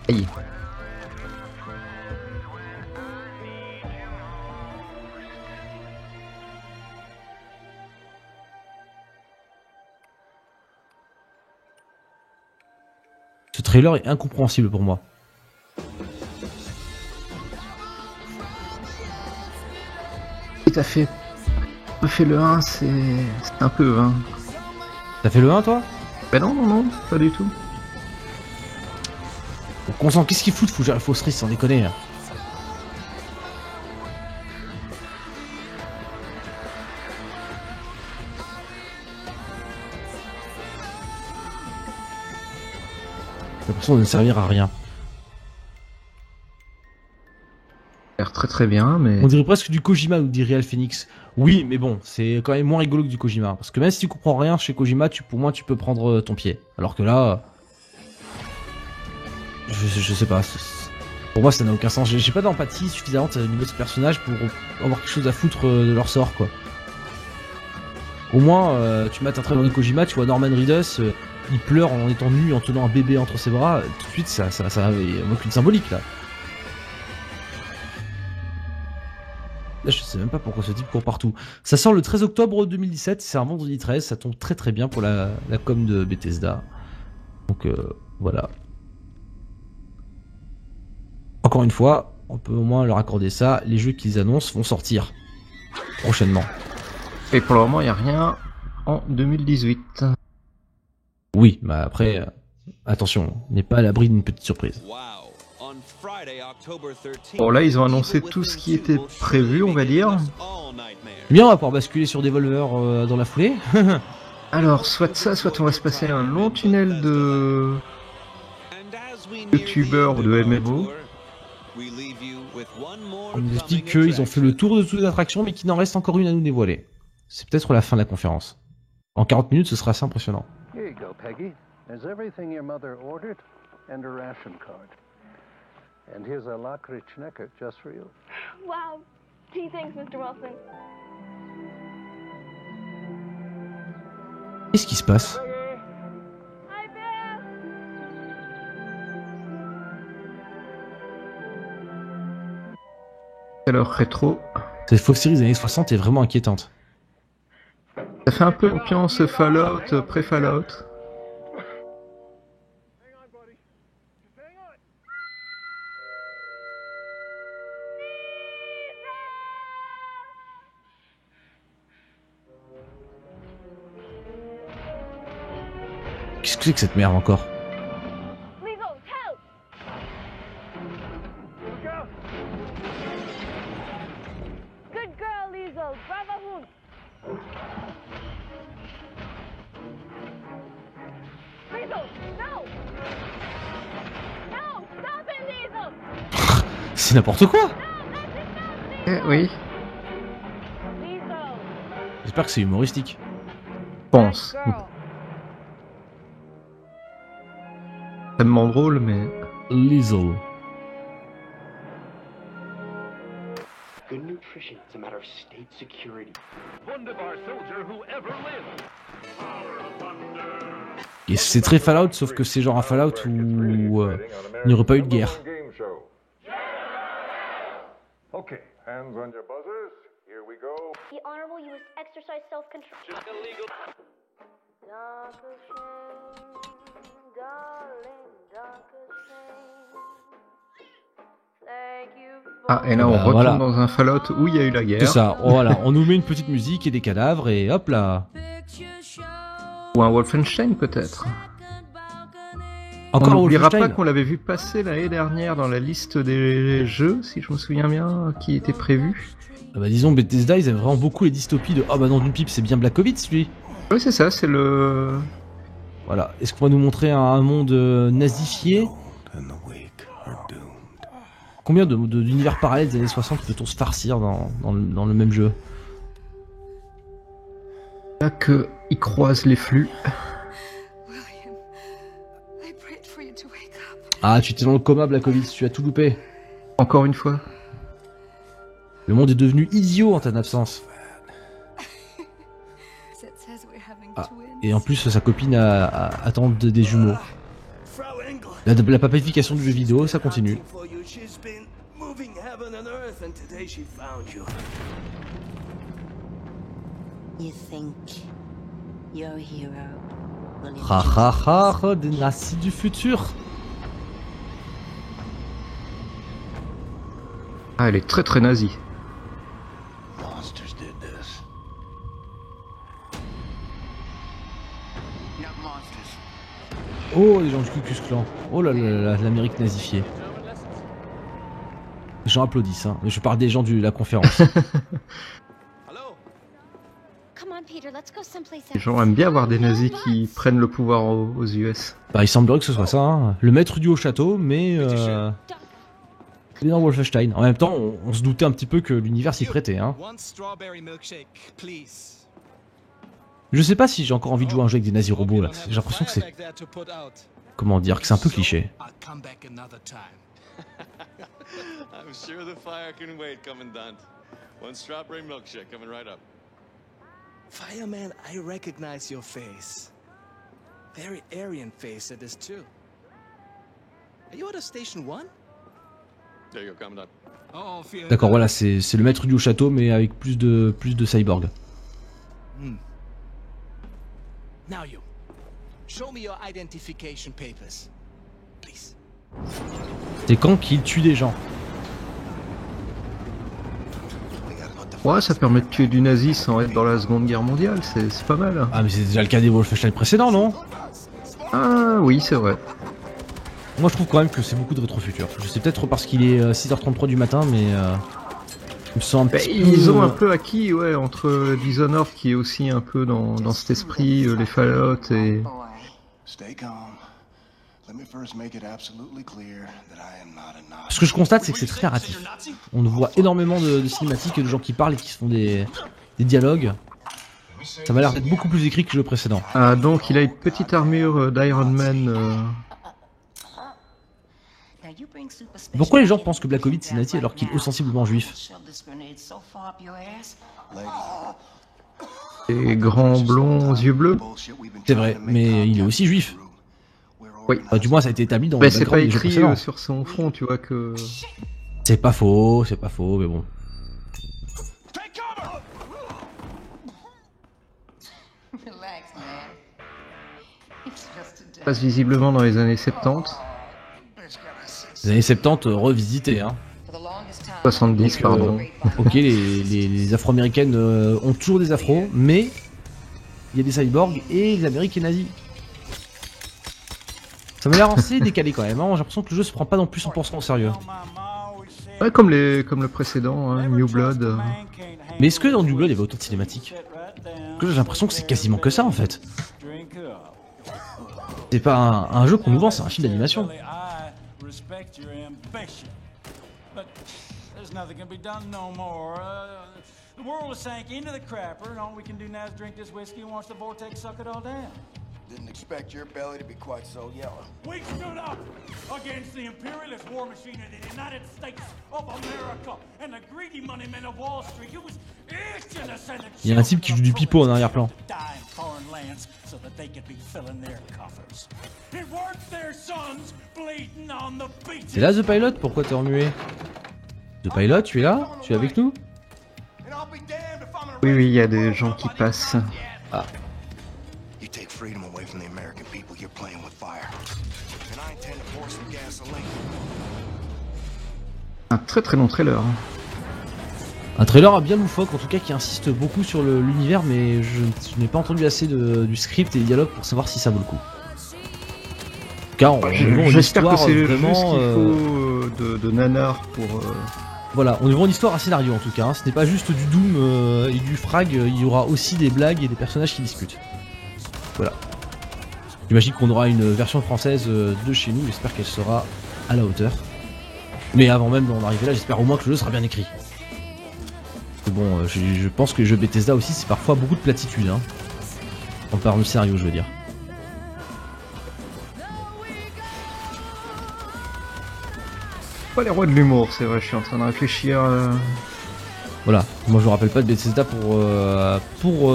Aïe. Ce trailer est incompréhensible pour moi. T'as fait le 1, c'est un peu hein. T'as fait le 1 toi? Ben non, pas du tout. On sent qu'est-ce qu'il fout de Fougère Fausserie sans déconner là. J'ai l'impression de ne servir à rien. Ça a l'air très bien, mais... On dirait presque du Kojima, nous dit Real Phoenix. Oui, mais bon, c'est quand même moins rigolo que du Kojima. Parce que même si tu comprends rien chez Kojima, pour moi, tu peux prendre ton pied. Alors que là... Je sais pas. Pour moi, ça n'a aucun sens. J'ai pas d'empathie suffisante au niveau de ce personnage pour avoir quelque chose à foutre de leur sort, quoi. Au moins, tu mates un trailer de Kojima, tu vois Norman Reedus, il pleure en étant nu, en tenant un bébé entre ses bras. Tout de suite, ça manque une symbolique, là. Là, je sais même pas pourquoi ce type court partout. Ça sort le 13 octobre 2017, c'est un vendredi 13, ça tombe très très bien pour la com de Bethesda. Donc voilà. Encore une fois, on peut au moins leur accorder ça, les jeux qu'ils annoncent vont sortir prochainement. Et pour le moment, il n'y a rien en 2018. Oui, mais après, attention, on n'est pas à l'abri d'une petite surprise. Bon là ils ont annoncé tout ce qui était prévu on va dire. Bien on va pouvoir basculer sur Devolver dans la foulée. Alors soit ça, soit on va se passer un long tunnel de youtubeurs ou de MMO. On nous explique qu'ils ont fait le tour de toutes les attractions mais qu'il n'en reste encore une à nous dévoiler. C'est peut-être la fin de la conférence. En 40 minutes ce sera assez impressionnant. Here you go, Peggy. There's everything your mother ordered and a ration card. And here's a lakritz Schnecker just for you. Wow. Gee, thanks, Mr. Wilson. Qu'est-ce qui se passe? trailer rétro. Cette Fox Series des années 60 est vraiment inquiétante. Ça fait un peu ambiance Fallout, pré-Fallout. Qu'est-ce que c'est que cette merde encore? C'est n'importe quoi. Oui. J'espère que c'est humoristique. Pense. Tellement drôle, mais... Liesel. Good nutrition is a matter of state security. Et c'est très Fallout, sauf que c'est genre un Fallout où il n'y aurait pas eu de guerre. Okay, hands on your buzzers. Here we go. The Honorable, you must exercise self-control. Just illegal. Ah, et là on retourne voilà. dans un Fallout où il y a eu la guerre. C'est ça, voilà, on nous met une petite musique et des cadavres et hop là. Ou un Wolfenstein peut-être. Encore On un n'oubliera Wolfenstein. pas qu'on l'avait vu passer l'année dernière dans la liste des jeux, si je me souviens bien, qui était prévu. Bah disons, Bethesda, ils aiment vraiment beaucoup les dystopies de « Ah bah non, d'une pipe, c'est bien Black Ops, lui !» Oui, c'est ça, c'est le... Voilà, est-ce qu'on va nous montrer un monde nazifié? Combien d'univers parallèles des années 60 peut-on se farcir dans le même jeu? Là que ils croisent les flux. Ah, tu étais dans le coma, Black Ops, tu as tout loupé. Encore une fois. Le monde est devenu idiot en ta absence. Ah, et en plus, sa copine attend des jumeaux. La papification du jeu vidéo, ça continue. Ha ha ha, des nazis du futur. Ah, elle est très très nazie. Oh, les gens du Ku Klux Klan. Oh là là là, l'Amérique nazifiée. Les gens applaudissent, hein. Je parle des gens de la conférence. Les gens aiment bien avoir des nazis qui prennent le pouvoir aux US. Bah, il semblerait que ce soit ça, hein. Le maître du haut château, mais dans Wolfenstein. En même temps, on se doutait un petit peu que l'univers s'y prêtait, hein. Je sais pas si j'ai encore envie de jouer à un jeu avec des nazis robots là. J'ai l'impression que c'est... Comment dire, que c'est un peu cliché. Fireman, I recognize your face. Very Aryan face it is too. Are you at a station 1? There you go, Commandant. Oh, D'accord, voilà, c'est le maître du haut château, mais avec plus de cyborg. Now you. Show me your identification papers. Please. C'est quand qu'il tue des gens. Ouais, ça permet de tuer du nazi sans être dans la Seconde Guerre mondiale, c'est pas mal. Ah, mais c'est déjà le cas des Wolfenstein précédents, non? Ah oui, c'est vrai. Moi je trouve quand même que c'est beaucoup de rétro-futur. Je sais peut-être parce qu'il est 6h33 du matin, mais je me sens un petit peu... Ils ont un peu acquis, ouais, entre Dishonored qui est aussi un peu dans cet esprit, les Fallout et... Ce que je constate, c'est que c'est très narratif. On voit énormément de cinématiques et de gens qui parlent et qui se font des dialogues. Ça m'a l'air d'être beaucoup plus écrit que le jeu précédent. Ah, donc il a une petite armure d'Iron Man. Pourquoi les gens pensent que Black Ops c'est nazi alors qu'il est ostensiblement juif? Et grand blond aux yeux bleus. C'est vrai, mais il est aussi juif. Oui. Enfin, du moins ça a été établi dans le background des jeux c'est pas écrit précédents. sur son front, tu vois que... C'est pas faux, mais bon. Passe visiblement dans les années 70. Les années 70 revisitées, hein. 70, pardon. Ok, les Afro-Américaines ont toujours des afros, mais il y a des cyborgs et les Américains nazis. Ça m'a l'air assez décalé quand même, hein. J'ai l'impression que le jeu se prend pas non plus 100% au sérieux. Ouais, comme le précédent, hein, New Blood. Mais est-ce que dans New Blood il y avait autant de cinématiques? J'ai l'impression que c'est quasiment que ça en fait. C'est pas un jeu qu'on nous vend, c'est un film d'animation. The world has sank into the crapper, and all we can do now is drink this whiskey and watch the vortex suck it all down. Didn't expect your belly to be quite so yellow. We stood up against the imperialist war machine of the United States of America and the greedy money men of Wall Street. Who was itching to send Il y a un type qui joue du pipeau en arrière-plan. C'est là The Pilot? Pourquoi t'es remué? The Pilot, tu es là? Tu es avec nous? Oui, oui, il y a des gens qui passent. Ah. Un très très long trailer. Hein. Un trailer bien loufoque, en tout cas qui insiste beaucoup sur l'univers, mais je n'ai pas entendu assez du script et des dialogues pour savoir si ça vaut le coup. En tout cas, j'espère que c'est vraiment juste ce qu'il faut de nanar pour... Voilà, on nous vend une histoire à scénario en tout cas, hein. Ce n'est pas juste du Doom et du frag, il y aura aussi des blagues et des personnages qui discutent. Voilà. J'imagine qu'on aura une version française de chez nous, j'espère qu'elle sera à la hauteur. Mais avant même d'en arriver là, j'espère au moins que le jeu sera bien écrit. Bon, je pense que les jeux Bethesda aussi, c'est parfois beaucoup de platitudes, hein. On parle de sérieux, je veux dire. Pas les rois de l'humour, c'est vrai, je suis en train de réfléchir. Voilà, moi je me rappelle pas de Bethesda pour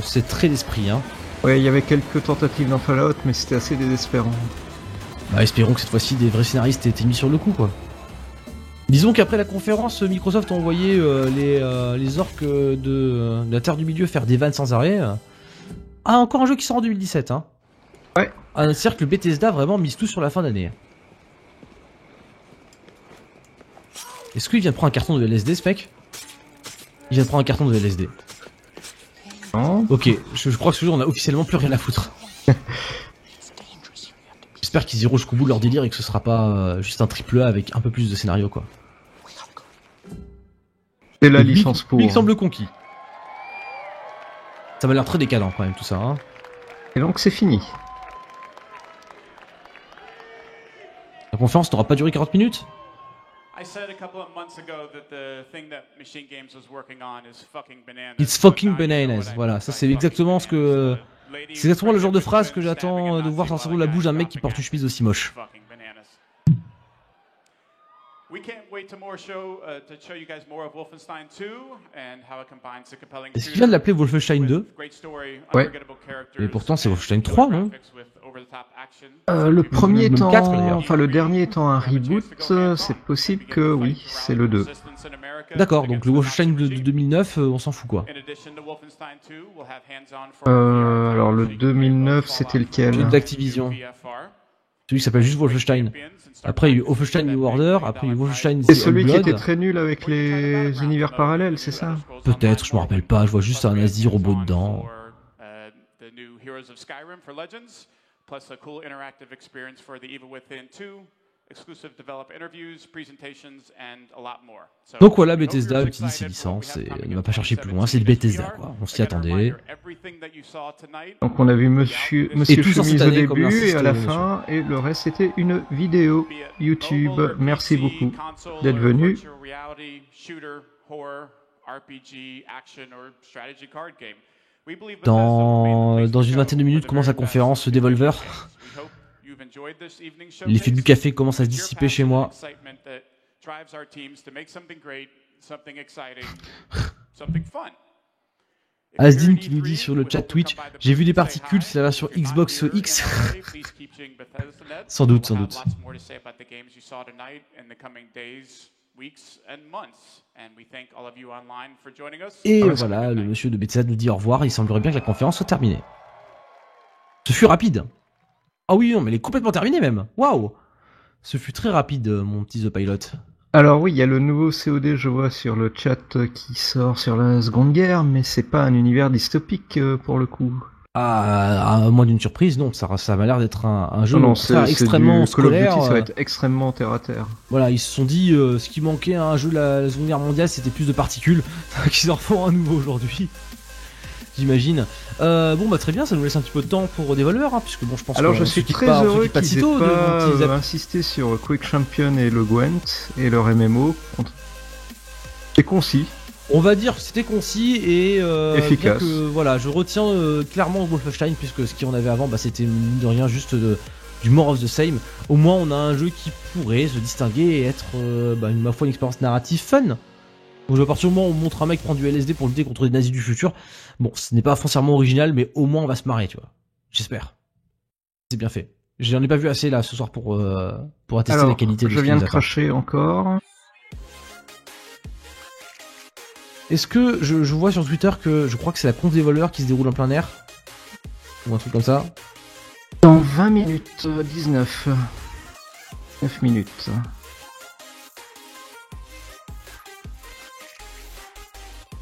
ses traits d'esprit, hein. Ouais, il y avait quelques tentatives dans Fallout, mais c'était assez désespérant. Bah espérons que cette fois-ci des vrais scénaristes aient été mis sur le coup, quoi. Disons qu'après la conférence, Microsoft a envoyé les orques de la Terre du Milieu faire des vannes sans arrêt. Ah, encore un jeu qui sort en 2017, hein. Ouais. C'est-à-dire que le Bethesda vraiment mise tout sur la fin d'année. Est-ce qu'il vient de prendre un carton de LSD, ce mec? Il vient de prendre un carton de LSD. Non. Ok, je crois que ce jour on a officiellement plus rien à foutre. J'espère qu'ils iront jusqu'au bout de leur délire et que ce sera pas juste un triple A avec un peu plus de scénario, quoi. C'est la licence pour. Il semble conquis. Ça m'a l'air très décadent quand même tout ça, hein. Et donc c'est fini. La conférence n'aura pas duré 40 minutes? It's fucking bananas. Voilà, ça c'est exactement ce que... C'est exactement le genre de phrase que j'attends de voir sortir de la bouche d'un mec qui porte une chemise aussi moche. Est-ce qu'il vient de l'appeler Wolfenstein 2? Ouais. Et pourtant c'est Wolfenstein 3, non? Le premier étant... 4, enfin le dernier étant un reboot, c'est possible que oui, c'est le 2. D'accord, donc le Wolfenstein de 2009, on s'en fout quoi. Alors le 2009 c'était lequel? Celui d'Activision. Celui qui s'appelle juste Wolfenstein. Après il y a eu Wolfenstein New Order, après il y a eu Wolfenstein C'est celui qui était très nul avec les univers parallèles, c'est ça? Peut-être, je me rappelle pas, je vois juste un nazi robot dedans. Donc voilà, Bethesda utilise ses licences et ne va pas chercher plus loin, c'est le Bethesda quoi, on s'y attendait. Donc on a vu Monsieur Chemise au début et à la fin, et le reste c'était une vidéo YouTube. Merci beaucoup d'être venu. Dans une vingtaine de minutes commence la conférence Devolver. L'effet du café commence à se dissiper chez moi. Asdin qui nous dit sur le chat Twitch, j'ai vu des particules, c'est la version Xbox X. Sans doute, sans doute. weeks and months. And we thank all of you online for joining us. Et voilà, le monsieur de Bethesda nous dit au revoir. Il semblerait bien que la conférence soit terminée. Ce fut rapide. Ah oui, non, mais elle est complètement terminée même. Waouh! Ce fut très rapide, mon petit The Pilot. Alors oui, il y a le nouveau COD, je vois sur le chat, qui sort sur la Seconde Guerre, mais c'est pas un univers dystopique pour le coup. À moins d'une surprise, non, ça m'a l'air d'être un jeu extrêmement scolaire. Call of Duty, ça va être extrêmement terre à terre. Voilà, ils se sont dit, ce qui manquait à un jeu de la Seconde Guerre mondiale, c'était plus de particules, qu'ils en font un nouveau aujourd'hui. J'imagine. Bon bah très bien, ça nous laisse un petit peu de temps pour Devolver, hein, puisque bon je pense. Alors je suis très heureux qu'ils aient pas insisté sur Quake Champion et le Gwent et leur MMO. C'est concis. On va dire que c'était concis et efficace. Que, voilà, je retiens clairement Wolfenstein, puisque ce qu'on avait avant, bah, c'était mine de rien juste du more of the same. Au moins on a un jeu qui pourrait se distinguer et être ma foi une expérience narrative fun. Donc à partir du moment où on montre un mec prendre du LSD pour lutter contre des nazis du futur, bon, ce n'est pas foncièrement original, mais au moins on va se marrer, tu vois. J'espère. C'est bien fait. J'en ai pas vu assez là ce soir pour attester la qualité de ce je viens de cracher encore. Est-ce que je vois sur Twitter que je crois que c'est la conf Devolver qui se déroule en plein air? Ou un truc comme ça? Dans 20 minutes 19. 9 minutes.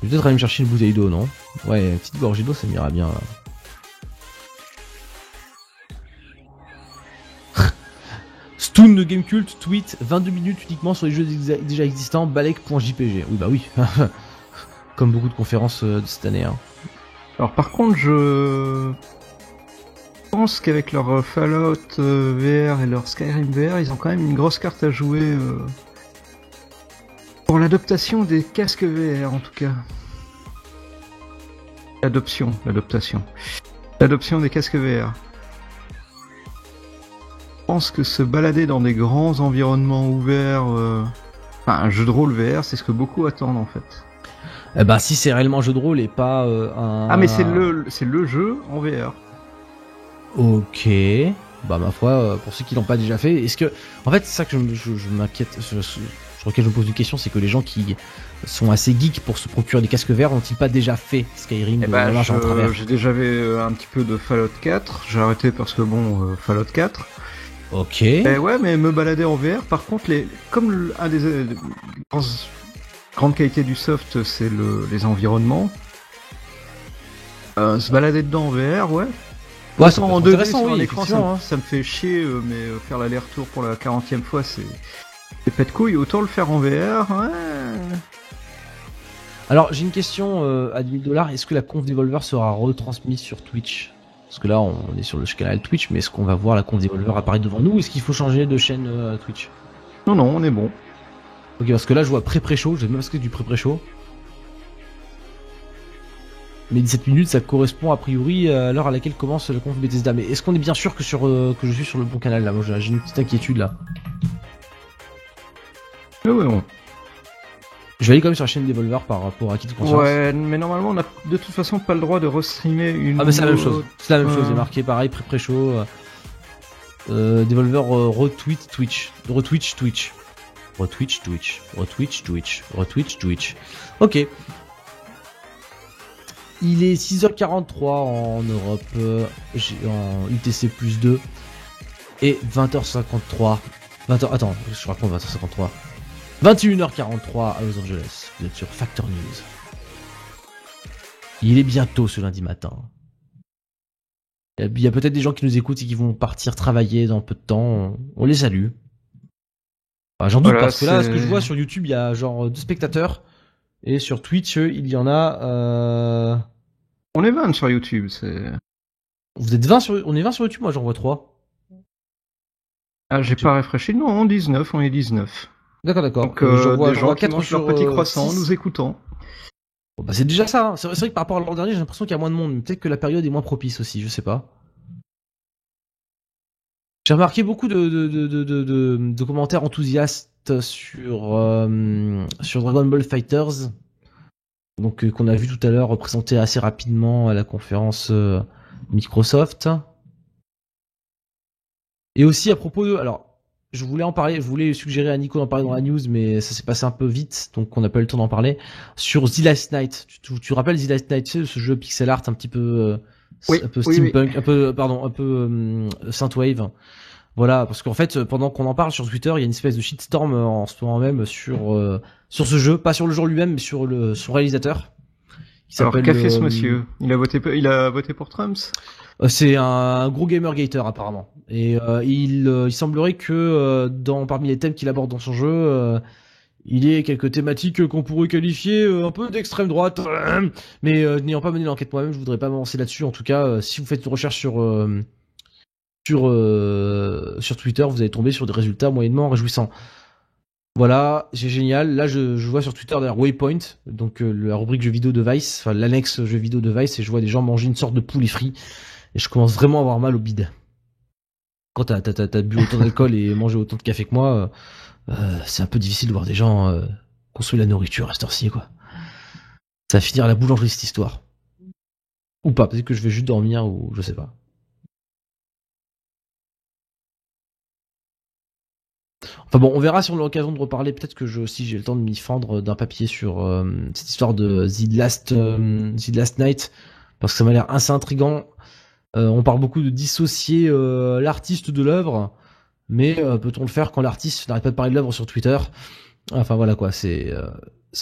Je vais peut-être aller me chercher une bouteille d'eau, non? Ouais, une petite gorgée d'eau, ça m'ira bien, là. Stoon de Gamecult tweet 22 minutes uniquement sur les jeux déjà existants, balek.jpg. Oui, bah oui. Comme beaucoup de conférences de cette année. Hein. Alors par contre, je pense qu'avec leur Fallout VR et leur Skyrim VR, ils ont quand même une grosse carte à jouer pour l'adaptation des casques VR en tout cas. L'adoption des casques VR. Je pense que se balader dans des grands environnements ouverts, un jeu de rôle VR, c'est ce que beaucoup attendent en fait. Eh ben, si c'est réellement un jeu de rôle et pas un... Ah mais c'est le jeu en VR. Ok. Bah ma foi, pour ceux qui l'ont pas déjà fait, est-ce que... En fait, c'est ça que je m'inquiète, sur lequel je me pose une question, c'est que les gens qui sont assez geeks pour se procurer des casques VR n'ont-ils pas déjà fait Skyrim j'ai déjà fait un petit peu de Fallout 4, j'ai arrêté parce que bon, Fallout 4... Ok. Ouais, mais me balader en VR, par contre, comme un des grandes qualités du soft, c'est les environnements. Se balader dedans en VR, ouais. Ouais, c'est en 2D sur oui, l'écran, ça me fait chier, mais faire l'aller-retour pour la 40e fois, c'est pète couille. Autant le faire en VR, ouais. Alors, j'ai une question à 10 000 $. Est-ce que la conf Devolver sera retransmise sur Twitch? Parce que là, on est sur le canal Twitch, mais est-ce qu'on va voir la conf Devolver apparaître devant nous? Est-ce qu'il faut changer de chaîne Twitch? Non, on est bon. Ok, parce que là, je vois pré-pré-show, j'ai même ce que du pré-pré-show. Mais 17 minutes, ça correspond a priori à l'heure à laquelle commence la conf Bethesda. Mais est-ce qu'on est bien sûr que que je suis sur le bon canal là? Moi, j'ai une petite inquiétude là. Ouais, bon. Je vais aller quand même sur la chaîne Devolver par rapport à qui de conscience. Ouais, mais normalement on a de toute façon pas le droit de restreamer une. Ah bah c'est la même chose. C'est la même chose. Il est marqué pareil pré-show. Devolver retweet Twitch. Retweet Twitch. Retweet Twitch. Retweet Twitch. Retweet Twitch. Ok. Il est 6h43 en Europe. En UTC plus 2. Et 20h53. Attends, je raconte 20h53. 21h43 à Los Angeles, vous êtes sur Factor News. Il est bientôt ce lundi matin. Il y a peut-être des gens qui nous écoutent et qui vont partir travailler dans peu de temps. On les salue. Enfin, j'en doute parce que là, ce que je vois sur YouTube, il y a genre 2 spectateurs. Et sur Twitch, il y en a... On est 20 sur YouTube, Vous êtes 20 sur... On est 20 sur YouTube, moi j'en vois 3. Ah, j'ai pas réfléchi. Non, on est 19. D'accord. Donc, je vois des gens qui mangent leur petit croissant en nous écoutant. Bon, bah c'est déjà ça. Hein. C'est vrai que par rapport à l'an dernier, j'ai l'impression qu'il y a moins de monde. Mais peut-être que la période est moins propice aussi, je sais pas. J'ai remarqué beaucoup de commentaires enthousiastes sur Dragon Ball Fighters. Donc qu'on a vu tout à l'heure présenté assez rapidement à la conférence Microsoft. Et aussi à propos de... Alors, je voulais en parler, je voulais suggérer à Nico d'en parler dans la news, mais ça s'est passé un peu vite, donc on n'a pas eu le temps d'en parler. Sur The Last Night, tu rappelles The Last Night, tu sais, ce jeu pixel art un petit peu, un peu steampunk, un peu synthwave. Voilà, parce qu'en fait, pendant qu'on en parle sur Twitter, il y a une espèce de shitstorm en ce moment même sur ce jeu, pas sur le jeu lui-même, mais sur son réalisateur. Alors qu'a fait ce monsieur ? Il a voté pour Trump ? C'est un gros gamer-gator apparemment. Et il semblerait que parmi les thèmes qu'il aborde dans son jeu, il y ait quelques thématiques qu'on pourrait qualifier un peu d'extrême droite. Mais n'ayant pas mené l'enquête moi-même, je voudrais pas m'avancer là-dessus. En tout cas, si vous faites une recherche sur Twitter, vous allez tomber sur des résultats moyennement réjouissants. Voilà, c'est génial. Là, je vois sur Twitter d'ailleurs Waypoint, donc la rubrique jeux vidéo de Vice, enfin l'annexe jeux vidéo de Vice, et je vois des gens manger une sorte de poulet frit, et je commence vraiment à avoir mal au bide. Quand t'as bu autant d'alcool et mangé autant de café que moi, c'est un peu difficile de voir des gens consommer la nourriture à cette heure-ci, quoi. Ça va finir à la boulangerie cette histoire. Ou pas, peut-être que je vais juste dormir, ou je sais pas. Enfin bon, on verra si on a l'occasion de reparler. Peut-être que si j'ai le temps de m'y fendre d'un papier sur cette histoire de The Last Night, parce que ça m'a l'air assez intriguant. On parle beaucoup de dissocier l'artiste de l'œuvre, mais peut-on le faire quand l'artiste n'arrête pas de parler de l'œuvre sur Twitter ? Enfin voilà quoi, c'est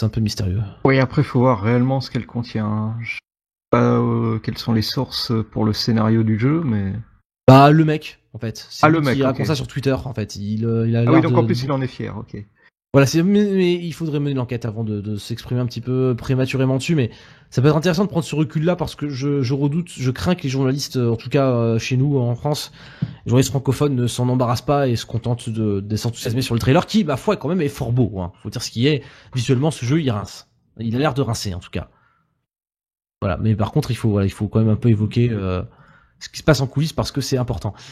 un peu mystérieux. Oui, après il faut voir réellement ce qu'elle contient. Je sais pas quelles sont les sources pour le scénario du jeu, mais... Bah le mec, en fait. C'est le mec, qui raconte ça sur Twitter, en fait. Il a l'air oui, donc en plus il en est fier, ok. Voilà, mais il faudrait mener l'enquête avant de s'exprimer un petit peu prématurément dessus, mais ça peut être intéressant de prendre ce recul-là parce que je crains que les journalistes, en tout cas chez nous en France, les journalistes francophones ne s'en embarrassent pas et se contentent de s'enthousiasmer sur le trailer qui, ma foi, quand même est fort beau. Hein. Faut dire ce qui est. Visuellement, ce jeu, il rince. Il a l'air de rincer, en tout cas. Voilà, mais par contre, il faut quand même un peu évoquer ce qui se passe en coulisses parce que c'est important.